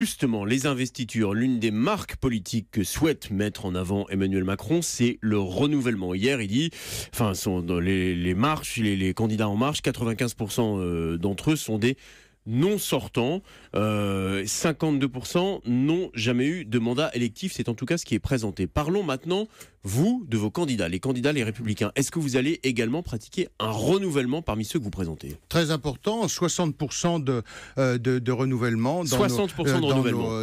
Justement, les investitures, l'une des marques politiques que souhaite mettre en avant Emmanuel Macron, c'est le renouvellement. Hier, il dit, dans les marches, les candidats en marche, 95% d'entre eux sont des non sortants, 52% n'ont jamais eu de mandat électif, c'est en tout cas ce qui est présenté. Parlons maintenant, vous, de vos candidats, les républicains. Est-ce que vous allez également pratiquer un renouvellement parmi ceux que vous présentez ? Très important, 60% de renouvellement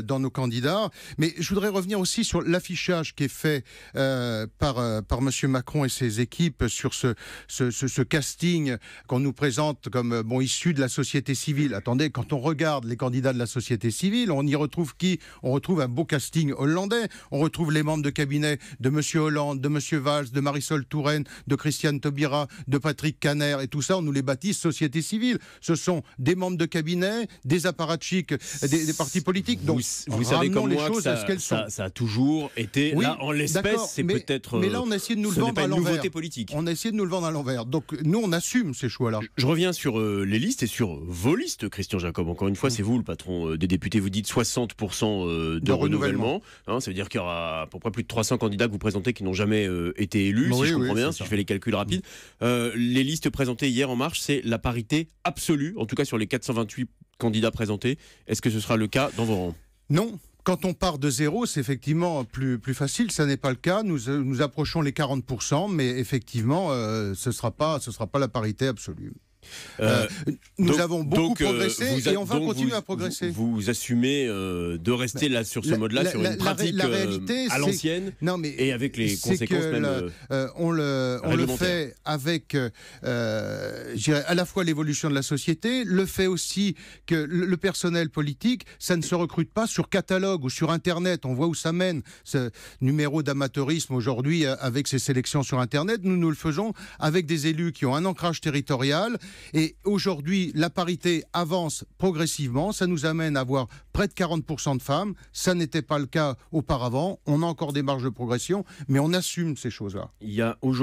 dans nos candidats. Mais je voudrais revenir aussi sur l'affichage qui est fait par M. Macron et ses équipes sur ce casting qu'on nous présente comme issu de la société civile. Attendez, quand on regarde les candidats de la société civile, on y retrouve qui ? On retrouve un beau casting hollandais. On retrouve les membres de cabinet de M. Hollande, de M. Valls, de Marisol Touraine, de Christiane Taubira, de Patrick Kanner, et tout ça, on nous les baptise société civile. Ce sont des membres de cabinet, des apparatchiks, des partis politiques. Donc, vous savez comme moi que ça a toujours été, oui, là, en l'espèce, c'est peut-être... Mais là, on a essayé de nous le vendre à l'envers. Nouveauté politique. On a essayé de nous le vendre à l'envers. Donc, nous, on assume ces choix-là. Je reviens sur les listes et sur vos listes, Christian Jacob. Encore une fois, c'est vous le patron des députés. Vous dites 60% de renouvellement. Ça veut dire qu'il y aura à peu près plus de 300 candidats que vous présentez qui n'ont jamais été élus, si je comprends bien, si je fais les calculs rapides. Les listes présentées hier en marche, c'est la parité absolue, en tout cas sur les 428 candidats présentés. Est-ce que ce sera le cas dans vos rangs ? Non. Quand on part de zéro, c'est effectivement plus facile. Ça n'est pas le cas. Nous approchons les 40%, mais effectivement, ce sera pas la parité absolue. Nous avons beaucoup progressé et on va continuer à progresser. Vous assumez de rester là sur ce mode-là, sur une pratique à l'ancienne, et avec les conséquences même on le fait avec à la fois l'évolution de la société, le fait aussi que le personnel politique, ça ne se recrute pas sur catalogue ou sur Internet. On voit où ça mène, ce numéro d'amateurisme aujourd'hui avec ces sélections sur Internet. Nous le faisons avec des élus qui ont un ancrage territorial. Et aujourd'hui, la parité avance progressivement. Ça nous amène à avoir près de 40% de femmes. Ça n'était pas le cas auparavant. On a encore des marges de progression, mais on assume ces choses-là. Il y a aujourd'hui